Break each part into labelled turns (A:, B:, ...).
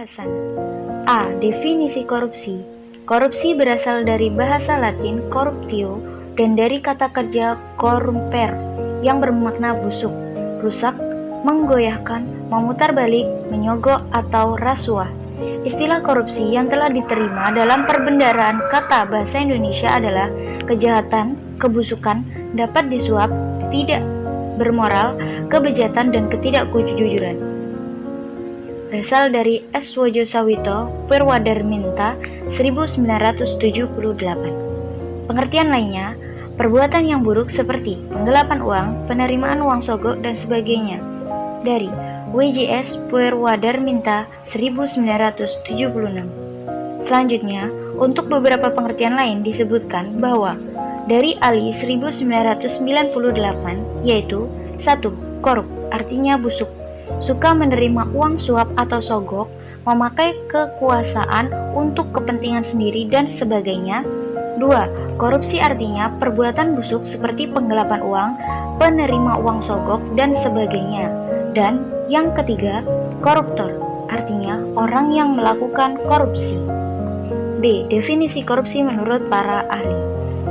A: Pembahasan A. Definisi korupsi. Korupsi berasal dari bahasa Latin corruptio dan dari kata kerja corrumpere yang bermakna busuk, rusak, menggoyahkan, memutarbalik, menyogok, atau rasuah. Istilah korupsi yang telah diterima dalam perbendaharaan kata bahasa Indonesia adalah kejahatan, kebusukan, dapat disuap, tidak bermoral, kebejatan, dan ketidakjujuran. Berasal dari S. Wojo Sawito, Purwadarminta, 1978. Pengertian lainnya, perbuatan yang buruk seperti penggelapan uang, penerimaan uang sogok, dan sebagainya. Dari WJS Purwadarminta, 1976. Selanjutnya, untuk beberapa pengertian lain disebutkan bahwa dari Ali 1998, yaitu 1. Korup, artinya busuk, suka menerima uang suap atau sogok, memakai kekuasaan untuk kepentingan sendiri, dan sebagainya. 2. Korupsi artinya perbuatan busuk seperti penggelapan uang, penerima uang sogok, dan sebagainya. Dan yang ketiga, koruptor, artinya orang yang melakukan korupsi. B. Definisi korupsi menurut para ahli.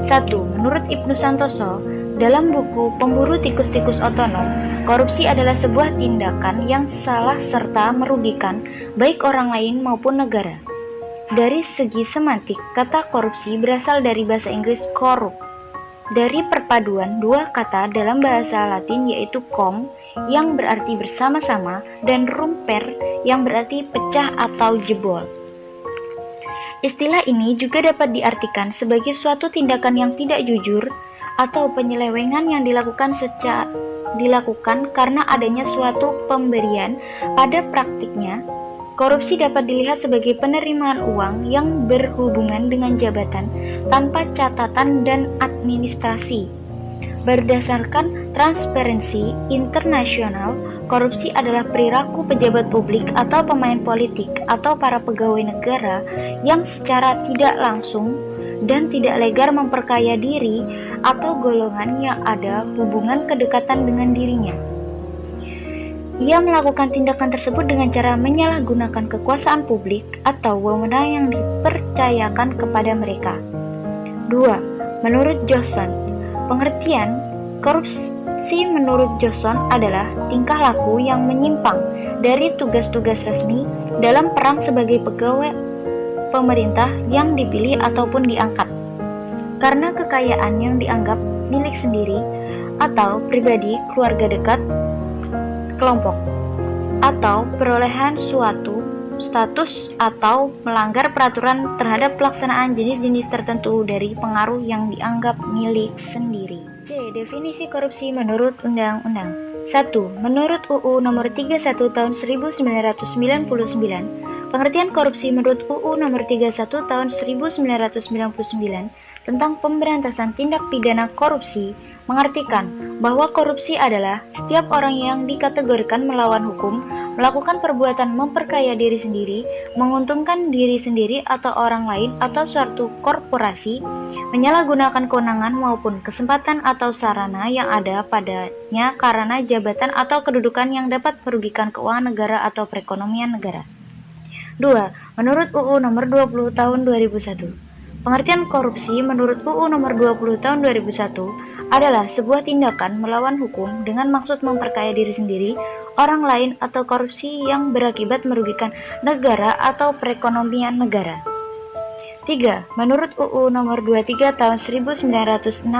A: 1. Menurut Ibnu Santoso, dalam buku Pemburu Tikus-Tikus Otonom, korupsi adalah sebuah tindakan yang salah serta merugikan baik orang lain maupun negara. Dari segi semantik, kata korupsi berasal dari bahasa Inggris corrupt, dari perpaduan dua kata dalam bahasa Latin yaitu com yang berarti bersama-sama dan rumper yang berarti pecah atau jebol. Istilah ini juga dapat diartikan sebagai suatu tindakan yang tidak jujur atau penyelewengan yang dilakukan karena adanya suatu pemberian. Pada praktiknya, korupsi dapat dilihat sebagai penerimaan uang yang berhubungan dengan jabatan tanpa catatan dan administrasi. Berdasarkan Transparency International, korupsi adalah perilaku pejabat publik atau pemain politik atau para pegawai negara yang secara tidak langsung dan tidak legal memperkaya diri atau golongan yang ada hubungan kedekatan dengan dirinya. Ia melakukan tindakan tersebut dengan cara menyalahgunakan kekuasaan publik atau wewenang yang dipercayakan kepada mereka. 2. Menurut Johnson, pengertian korupsi menurut Johnson adalah tingkah laku yang menyimpang dari tugas-tugas resmi dalam peran sebagai pegawai pemerintah yang dipilih ataupun diangkat karena kekayaan yang dianggap milik sendiri atau pribadi, keluarga dekat, kelompok, atau perolehan suatu status atau melanggar peraturan terhadap pelaksanaan jenis-jenis tertentu dari pengaruh yang dianggap milik sendiri. C. Definisi korupsi menurut undang-undang. 1. Menurut UU Nomor 31 Tahun 1999, pengertian korupsi menurut UU Nomor 31 Tahun 1999 tentang pemberantasan tindak pidana korupsi mengartikan bahwa korupsi adalah setiap orang yang dikategorikan melawan hukum, melakukan perbuatan memperkaya diri sendiri, menguntungkan diri sendiri atau orang lain atau suatu korporasi, menyalahgunakan kewenangan maupun kesempatan atau sarana yang ada padanya karena jabatan atau kedudukan yang dapat merugikan keuangan negara atau perekonomian negara. 2. Menurut UU Nomor 20 Tahun 2001, pengertian korupsi menurut UU Nomor 20 Tahun 2001 adalah sebuah tindakan melawan hukum dengan maksud memperkaya diri sendiri, orang lain, atau korupsi yang berakibat merugikan negara atau perekonomian negara. 3. Menurut UU Nomor 23 Tahun 1960,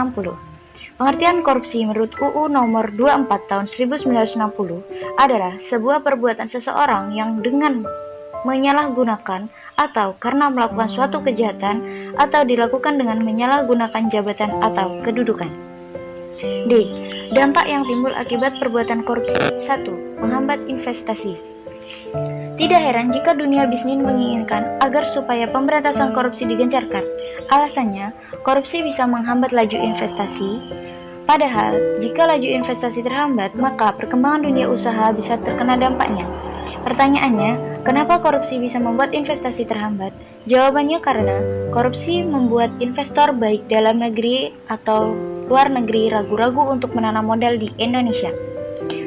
A: pengertian korupsi menurut UU Nomor 24 Tahun 1960 adalah sebuah perbuatan seseorang yang dengan menyalahgunakan atau karena melakukan suatu kejahatan atau dilakukan dengan menyalahgunakan jabatan atau kedudukan. D. Dampak yang timbul akibat perbuatan korupsi. 1. Menghambat investasi. Tidak heran jika dunia bisnis menginginkan agar supaya pemberantasan korupsi digencarkan. Alasannya, korupsi bisa menghambat laju investasi. Padahal, jika laju investasi terhambat, maka perkembangan dunia usaha bisa terkena dampaknya. Pertanyaannya, kenapa korupsi bisa membuat investasi terhambat? Jawabannya karena korupsi membuat investor baik dalam negeri atau luar negeri ragu-ragu untuk menanam modal di Indonesia.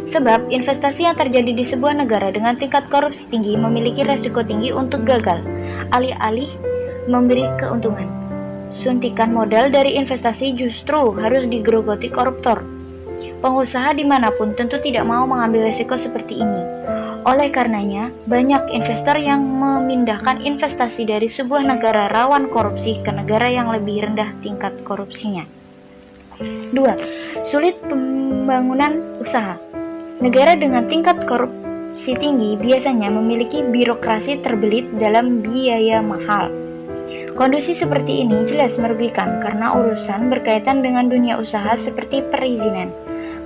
A: Sebab investasi yang terjadi di sebuah negara dengan tingkat korupsi tinggi memiliki resiko tinggi untuk gagal, alih-alih memberi keuntungan. Suntikan modal dari investasi justru harus digerogoti koruptor. Pengusaha dimanapun tentu tidak mau mengambil resiko seperti ini. Oleh karenanya, banyak investor yang memindahkan investasi dari sebuah negara rawan korupsi ke negara yang lebih rendah tingkat korupsinya. 2. Sulit pembangunan usaha. Negara dengan tingkat korupsi tinggi biasanya memiliki birokrasi terbelit dalam biaya mahal. Kondisi seperti ini jelas merugikan karena urusan berkaitan dengan dunia usaha seperti perizinan,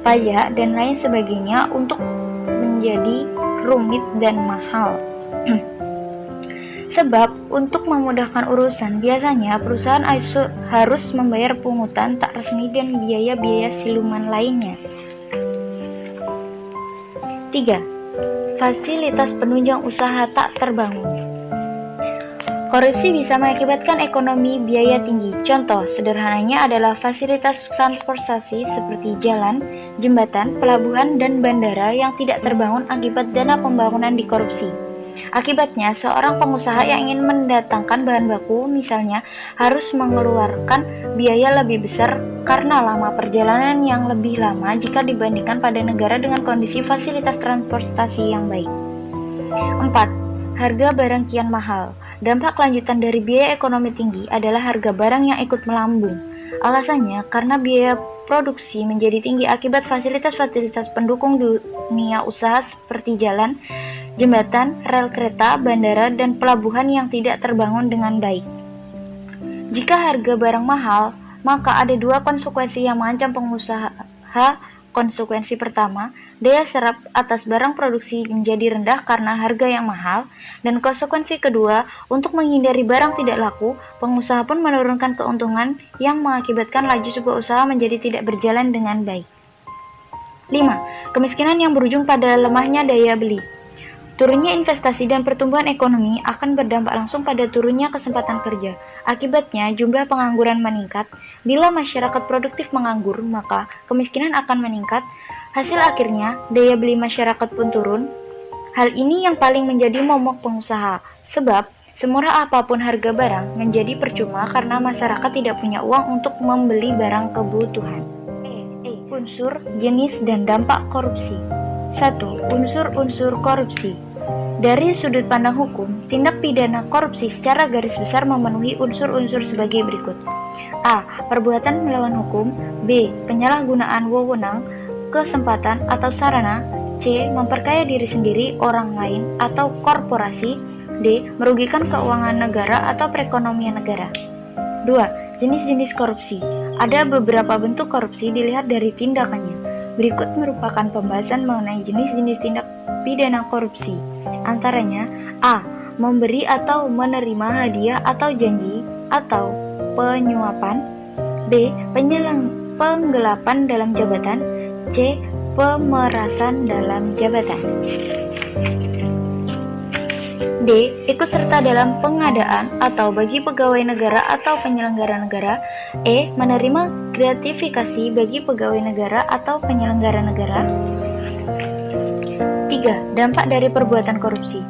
A: pajak, dan lain sebagainya untuk menjadi rumit dan mahal. Sebab untuk memudahkan urusan, biasanya perusahaan harus membayar pungutan tak resmi dan biaya-biaya siluman lainnya. 3. Fasilitas penunjang usaha tak terbangun. Korupsi bisa mengakibatkan ekonomi biaya tinggi. Contoh sederhananya adalah fasilitas transportasi seperti jalan, jembatan, pelabuhan, dan bandara yang tidak terbangun akibat dana pembangunan dikorupsi. Akibatnya, seorang pengusaha yang ingin mendatangkan bahan baku, misalnya, harus mengeluarkan biaya lebih besar karena lama perjalanan yang lebih lama jika dibandingkan pada negara dengan kondisi fasilitas transportasi yang baik. 4. Harga barang kian mahal. Dampak lanjutan dari biaya ekonomi tinggi adalah harga barang yang ikut melambung. Alasannya karena biaya produksi menjadi tinggi akibat fasilitas-fasilitas pendukung dunia usaha seperti jalan, jembatan, rel kereta, bandara, dan pelabuhan yang tidak terbangun dengan baik. Jika harga barang mahal, maka ada dua konsekuensi yang mengancam pengusaha. Konsekuensi pertama, daya serap atas barang produksi menjadi rendah karena harga yang mahal, dan konsekuensi kedua, untuk menghindari barang tidak laku, pengusaha pun menurunkan keuntungan yang mengakibatkan laju sebuah usaha menjadi tidak berjalan dengan baik. 5. Kemiskinan yang berujung pada lemahnya daya beli. Turunnya investasi dan pertumbuhan ekonomi akan berdampak langsung pada turunnya kesempatan kerja. Akibatnya, jumlah pengangguran meningkat. Bila masyarakat produktif menganggur, maka kemiskinan akan meningkat. Hasil akhirnya, daya beli masyarakat pun turun. Hal ini yang paling menjadi momok pengusaha, sebab semurah apapun harga barang menjadi percuma karena masyarakat tidak punya uang untuk membeli barang kebutuhan. Unsur, jenis, dan dampak korupsi. 1. Unsur-unsur korupsi. Dari sudut pandang hukum, tindak pidana korupsi secara garis besar memenuhi unsur-unsur sebagai berikut. A. Perbuatan melawan hukum. B. Penyalahgunaan wewenang, kesempatan, atau sarana. C. Memperkaya diri sendiri, orang lain, atau korporasi. D. Merugikan keuangan negara atau perekonomian negara. 2. Jenis-jenis korupsi. Ada beberapa bentuk korupsi dilihat dari tindakannya. Berikut merupakan pembahasan mengenai jenis-jenis tindak pidana korupsi. Antaranya, A. Memberi atau menerima hadiah atau janji atau penyuapan. B. Penggelapan dalam jabatan. C. Pemerasan dalam jabatan. D. Ikut serta dalam pengadaan atau bagi pegawai negara atau penyelenggara negara. E. Menerima gratifikasi bagi pegawai negara atau penyelenggara negara. 3. Dampak dari perbuatan korupsi.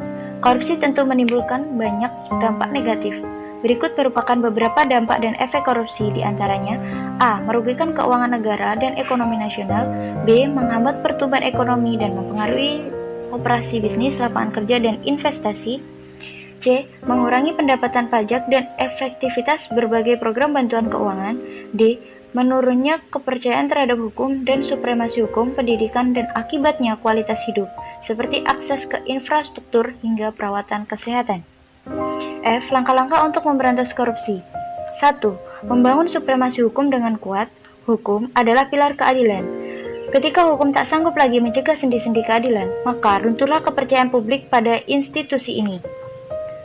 A: Korupsi tentu menimbulkan banyak dampak negatif. Berikut merupakan beberapa dampak dan efek korupsi, diantaranya A. Merugikan keuangan negara dan ekonomi nasional. B. Menghambat pertumbuhan ekonomi dan mempengaruhi operasi bisnis, lapangan kerja, dan investasi. C. Mengurangi pendapatan pajak dan efektivitas berbagai program bantuan keuangan. D. Menurunnya kepercayaan terhadap hukum dan supremasi hukum, pendidikan, dan akibatnya kualitas hidup, seperti akses ke infrastruktur hingga perawatan kesehatan. F. Langkah-langkah untuk memberantas korupsi. 1. Membangun supremasi hukum dengan kuat. Hukum adalah pilar keadilan. Ketika hukum tak sanggup lagi mencegah sendi-sendi keadilan, maka runtuhlah kepercayaan publik pada institusi ini.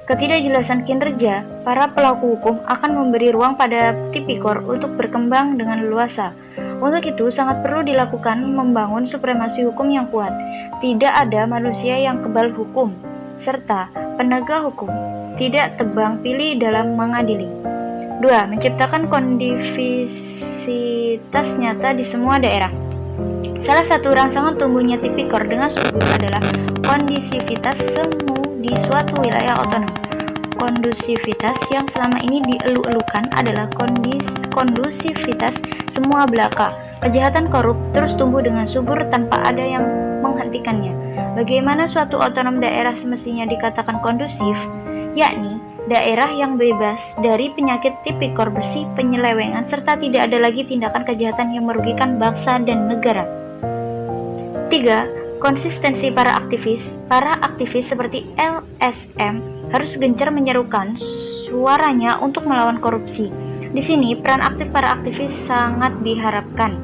A: Ketidakjelasan kinerja para pelaku hukum akan memberi ruang pada tipikor untuk berkembang dengan leluasa. Untuk itu, sangat perlu dilakukan membangun supremasi hukum yang kuat. Tidak ada manusia yang kebal hukum, serta penegak hukum tidak tebang pilih dalam mengadili. 2. Menciptakan kondivisitas nyata di semua daerah. Salah satu rangsangan tumbuhnya tipikor dengan subur adalah kondisivitas semu di suatu wilayah otonom. Kondusivitas yang selama ini dielu-elukan adalah kondusivitas semua belaka. Kejahatan korup terus tumbuh dengan subur tanpa ada yang menghentikannya. Bagaimana suatu otonom daerah semestinya dikatakan kondusif, yakni daerah yang bebas dari penyakit tipikor bersih, penyelewengan, serta tidak ada lagi tindakan kejahatan yang merugikan bangsa dan negara. 3. Konsistensi para aktivis. Para aktivis seperti LSM harus gencar menyerukan suaranya untuk melawan korupsi. Di sini, peran aktif para aktivis sangat diharapkan.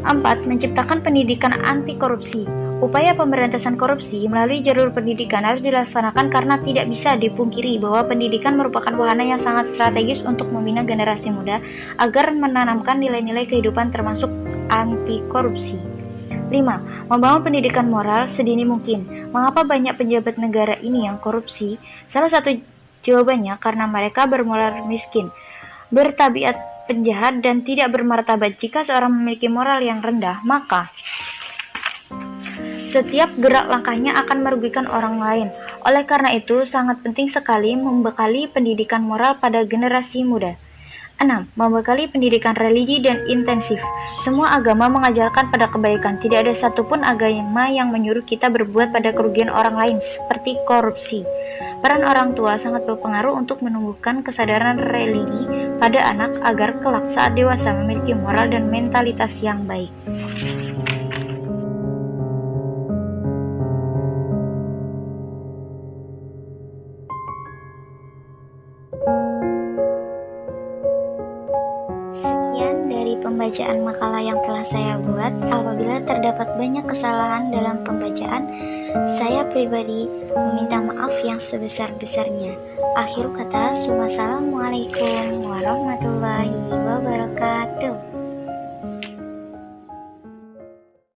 A: 4. Menciptakan pendidikan anti korupsi. Upaya pemberantasan korupsi melalui jalur pendidikan harus dilaksanakan karena tidak bisa dipungkiri bahwa pendidikan merupakan wahana yang sangat strategis untuk membina generasi muda agar menanamkan nilai-nilai kehidupan termasuk anti korupsi. 5. Membangun pendidikan moral sedini mungkin. Mengapa banyak pejabat negara ini yang korupsi? Salah satu jawabannya karena mereka bermoral miskin, bertabiat penjahat, dan tidak bermartabat. Jika seorang memiliki moral yang rendah, maka setiap gerak langkahnya akan merugikan orang lain. Oleh karena itu, sangat penting sekali membekali pendidikan moral pada generasi muda. 6. Membekali pendidikan religi dan intensif. Semua agama mengajarkan pada kebaikan. Tidak ada satupun agama yang menyuruh kita berbuat pada kerugian orang lain, seperti korupsi. Peran orang tua sangat berpengaruh untuk menumbuhkan kesadaran religi pada anak agar kelak saat dewasa memiliki moral dan mentalitas yang baik. Sekian dari pembacaan makalah yang telah saya buat. Apabila terdapat banyak kesalahan dalam pembacaan, saya pribadi meminta maaf yang sebesar-besarnya. Akhir kata, wassalamualaikum warahmatullahi wabarakatuh.